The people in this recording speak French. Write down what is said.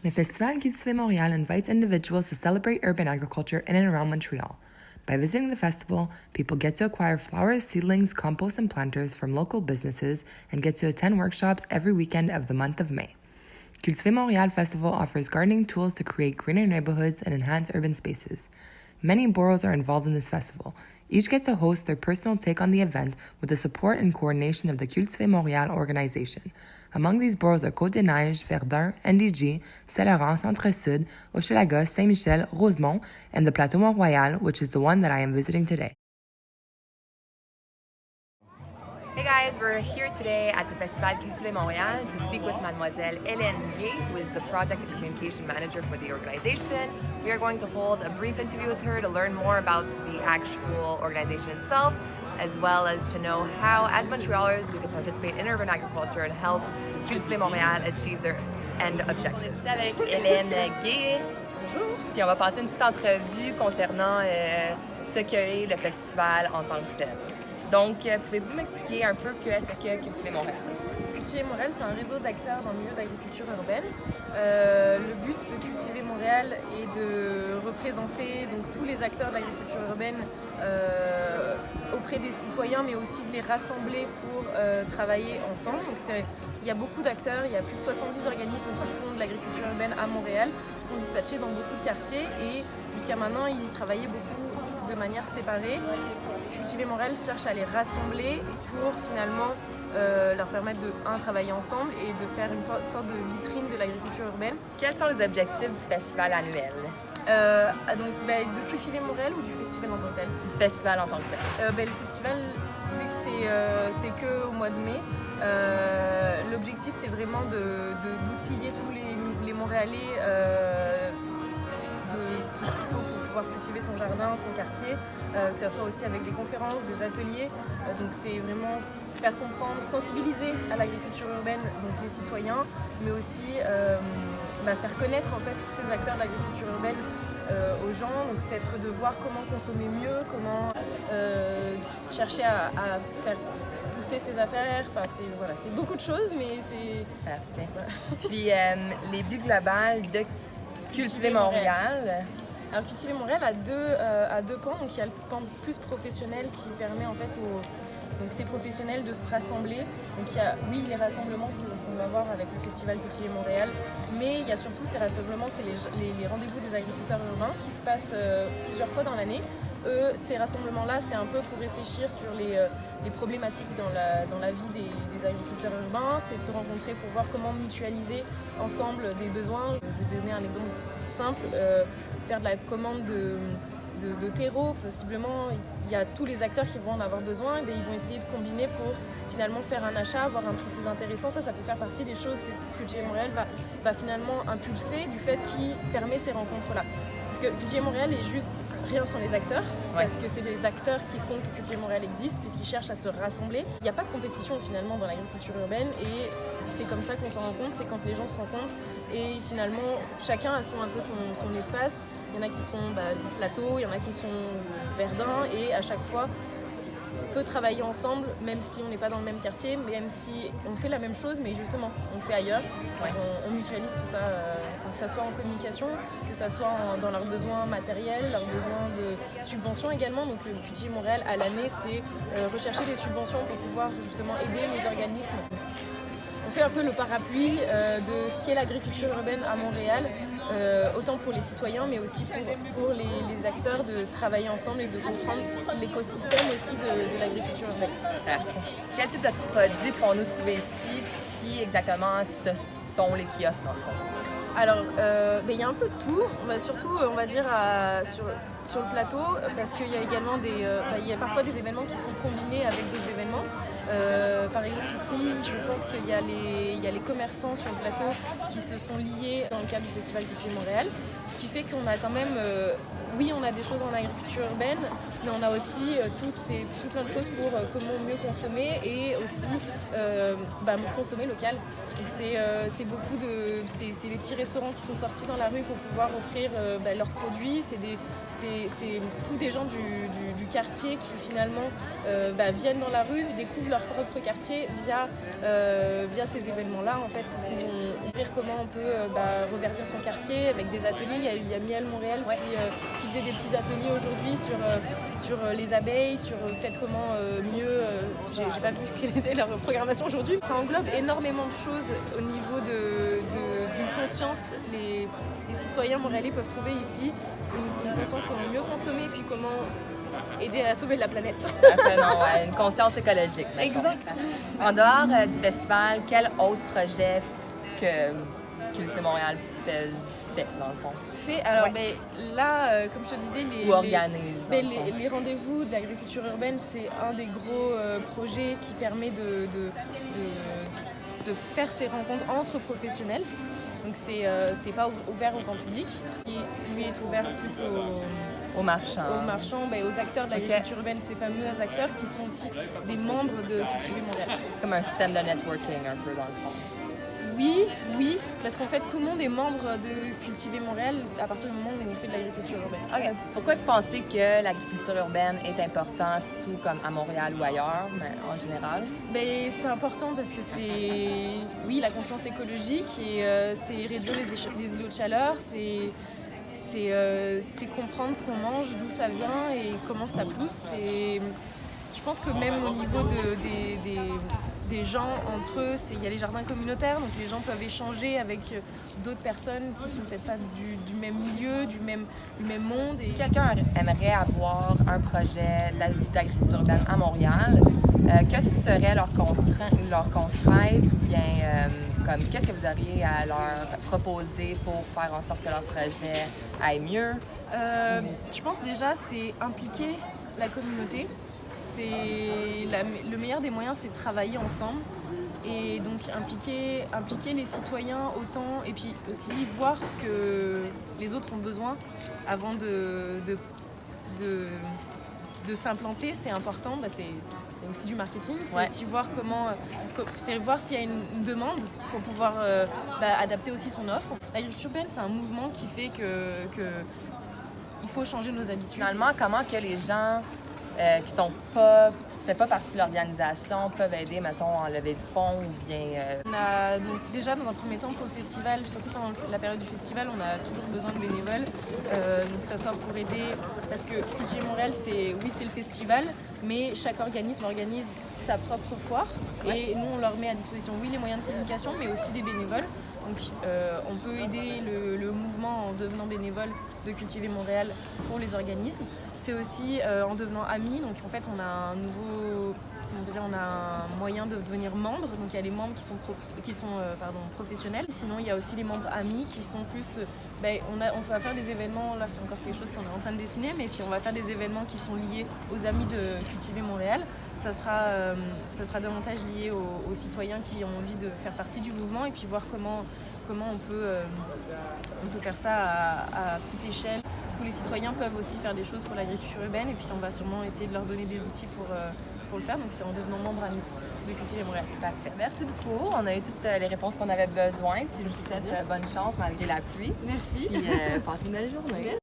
Le Festival Cultiver Montréal invites individuals to celebrate urban agriculture in and around Montreal. By visiting the festival, people get to acquire flowers, seedlings, compost, and planters from local businesses and get to attend workshops every weekend of the month of May. Cultiver Montréal Festival offers gardening tools to create greener neighborhoods and enhance urban spaces. Many boroughs are involved in this festival. Each gets to host their personal take on the event with the support and coordination of the Cultiver Montréal organization. Among these boroughs are Côte-des-Neiges, Verdun, NDG, Saint-Laurent, Centre-Sud, Hochelaga, Saint-Michel, Rosemont, and the Plateau Mont-Royal, which is the one that I am visiting today. Hey guys, we're here today at the Festival Cultiver Montréal to speak with Mademoiselle Hélène Gay, who is the Project and Communication Manager for the organization. We are going to hold a brief interview with her to learn more about the actual organization itself, as well as to know how, as Montrealers, we can participate in urban agriculture and help Cultiver Montréal achieve their end objectives. Avec Hélène Gay. Bonjour. Puis on va passer une petite entrevue concernant ce qu'est le festival en tant que tel. Donc, pouvez-vous m'expliquer un peu qu'est-ce que Cultiver Montréal? Cultiver Montréal, c'est un réseau d'acteurs dans le milieu d'agriculture urbaine. Le but de Cultiver Montréal est de représenter donc, tous les acteurs de l'agriculture urbaine auprès des citoyens, mais aussi de les rassembler pour travailler ensemble. Donc, il y a beaucoup d'acteurs, il y a plus de 70 organismes qui font de l'agriculture urbaine à Montréal, qui sont dispatchés dans beaucoup de quartiers et jusqu'à maintenant, ils y travaillaient beaucoup de manière séparée. Cultiver Montréal cherche à les rassembler pour finalement leur permettre de travailler ensemble et de faire une sorte de vitrine de l'agriculture urbaine. Quels sont les objectifs du festival annuel? De Cultiver Montréal ou du festival en tant que tel? Du festival en tant que tel. Le festival, vu que c'est qu'au mois de mai, l'objectif c'est vraiment d'outiller tous les Montréalais de tout ce qu'il faut pour pouvoir cultiver son jardin, son quartier, que ça soit aussi avec des conférences, des ateliers. Donc c'est vraiment faire comprendre, sensibiliser à l'agriculture urbaine donc les citoyens, mais aussi faire connaître en fait tous ces acteurs de l'agriculture urbaine aux gens, donc peut-être de voir comment consommer mieux, comment chercher à faire pousser ses affaires, c'est beaucoup de choses, mais c'est... Parfait. Puis les buts globales de Cultiver Montréal. Alors Cultiver Montréal a deux pans. Donc il y a le pan plus professionnel qui permet en fait donc ces professionnels de se rassembler. Donc il y a les rassemblements qu'on va voir avec le festival Cultiver Montréal, mais il y a surtout ces rassemblements, c'est les rendez-vous des agriculteurs urbains qui se passent plusieurs fois dans l'année. Ces rassemblements-là, c'est un peu pour réfléchir sur les problématiques dans la vie des agriculteurs urbains, c'est de se rencontrer pour voir comment mutualiser ensemble des besoins. Je vais donner un exemple simple, faire de la commande de terreau, possiblement, il y a tous les acteurs qui vont en avoir besoin, et ils vont essayer de combiner pour finalement faire un achat, avoir un prix plus intéressant. Ça peut faire partie des choses que Cultiver Montréal va finalement impulser du fait qu'il permet ces rencontres-là. Parce que Cultiver Montréal est juste rien sans les acteurs, parce que c'est les acteurs qui font que Cultiver Montréal existe, puisqu'ils cherchent à se rassembler. Il n'y a pas de compétition finalement dans l'agriculture urbaine, et c'est comme ça qu'on s'en rend compte, c'est quand les gens se rencontrent, et finalement chacun a un peu son espace. Il y en a qui sont plateau, il y en a qui sont Verdun, et à chaque fois on peut travailler ensemble, même si on n'est pas dans le même quartier, même si on fait la même chose, mais justement, on le fait ailleurs. On mutualise tout ça, que ça soit en communication, que ça soit dans leurs besoins matériels, leurs besoins de subventions également. Donc le Cultiver Montréal, à l'année, c'est rechercher des subventions pour pouvoir justement aider les organismes. On fait un peu le parapluie de ce qu'est l'agriculture urbaine à Montréal, autant pour les citoyens, mais aussi pour les acteurs de travailler ensemble et de comprendre l'écosystème aussi de l'agriculture urbaine. Quel type de produits pouvons-nous trouver ici? Qui exactement ce sont les kiosques dans le fond? Alors, il y a un peu de tout, surtout on va dire sur le plateau, parce qu'il y a également il y a parfois des événements qui sont combinés avec d'autres événements. Par exemple ici, je pense qu'il y a les commerçants sur le plateau qui se sont liés dans le cadre du Festival Cultiver Montréal, ce qui fait qu'on a quand même, on a des choses en agriculture urbaine, mais on a aussi tout plein de choses pour comment mieux consommer et aussi consommer local. Donc c'est beaucoup c'est les petits restaurants qui sont sortis dans la rue pour pouvoir offrir leurs produits, c'est c'est tous des gens du quartier qui finalement viennent dans la rue, découvrent leur propre quartier via ces événements-là en fait, où on découvre comment on peut reverdir son quartier avec des ateliers. Il y a Miel Montréal qui faisait des petits ateliers aujourd'hui sur les abeilles, sur peut-être comment mieux... j'ai pas vu quelle était leur programmation aujourd'hui. Ça englobe énormément de choses au niveau d'une conscience. Les citoyens montréalais peuvent trouver ici une conscience comment mieux consommer, puis comment aider à sauver la planète. Une conscience écologique. Exact. En dehors du festival, quel autre projet que Cultiver Montréal fait dans le fond? Alors là, comme je te disais, les rendez-vous de l'agriculture urbaine, c'est un des gros projets qui permet de faire ces rencontres entre professionnels. Donc c'est pas ouvert au grand public. Lui est ouvert plus aux marchands, aux acteurs de l'agriculture urbaine, ces fameux acteurs qui sont aussi des membres de Cultiver Montréal. C'est comme un système de networking un peu dans le fond. Oui, parce qu'en fait tout le monde est membre de Cultiver Montréal à partir du moment où on fait de l'agriculture urbaine. Okay. Pourquoi vous pensez que l'agriculture urbaine est importante, surtout comme à Montréal ou ailleurs, mais en général? C'est important parce que c'est la conscience écologique et c'est réduire les îlots de chaleur, c'est comprendre ce qu'on mange, d'où ça vient et comment ça pousse. Je pense que même au niveau des gens entre eux, il y a les jardins communautaires, donc les gens peuvent échanger avec d'autres personnes qui sont peut-être pas du même milieu, du même monde. Si quelqu'un aimerait avoir un projet d'agriculture urbaine à Montréal, quelles seraient leurs contraintes ou bien qu'est-ce que vous auriez à leur proposer pour faire en sorte que leur projet aille mieux? Je pense déjà c'est impliquer la communauté. Le meilleur des moyens, c'est de travailler ensemble et donc impliquer les citoyens autant et puis aussi voir ce que les autres ont besoin avant de s'implanter. C'est important, c'est aussi du marketing, c'est aussi voir voir s'il y a une demande pour pouvoir adapter aussi son offre. L'agriculture urbaine, c'est un mouvement qui fait que il faut changer nos habitudes. Finalement, comment que les gens qui sont pas partie de l'organisation peuvent aider, mettons, en levée de fonds ou bien... On a donc déjà dans un premier temps pour le festival, surtout pendant la période du festival, on a toujours besoin de bénévoles, donc que ça soit pour aider, parce que Cultiver Montréal, c'est le festival, mais chaque organisme organise sa propre foire et nous on leur met à disposition les moyens de communication, mais aussi des bénévoles. Donc on peut aider le mouvement en devenant bénévole de Cultiver Montréal pour les organismes. C'est aussi en devenant amis. Donc en fait on a un moyen de devenir membre. Donc il y a les membres qui sont professionnels. Sinon il y a aussi les membres amis qui sont plus... on va faire des événements, là c'est encore quelque chose qu'on est en train de dessiner, mais si on va faire des événements qui sont liés aux amis de Cultiver Montréal, ça sera davantage lié aux citoyens qui ont envie de faire partie du mouvement et puis voir comment on peut faire ça à petite échelle. Tous les citoyens peuvent aussi faire des choses pour l'agriculture urbaine et puis on va sûrement essayer de leur donner des outils pour le faire. Donc c'est en devenant membre ami de Cultiver Montréal. Parfait. Merci beaucoup. On a eu toutes les réponses qu'on avait besoin. Puis je vous souhaite bonne chance malgré la pluie. Merci. Puis passez une belle journée.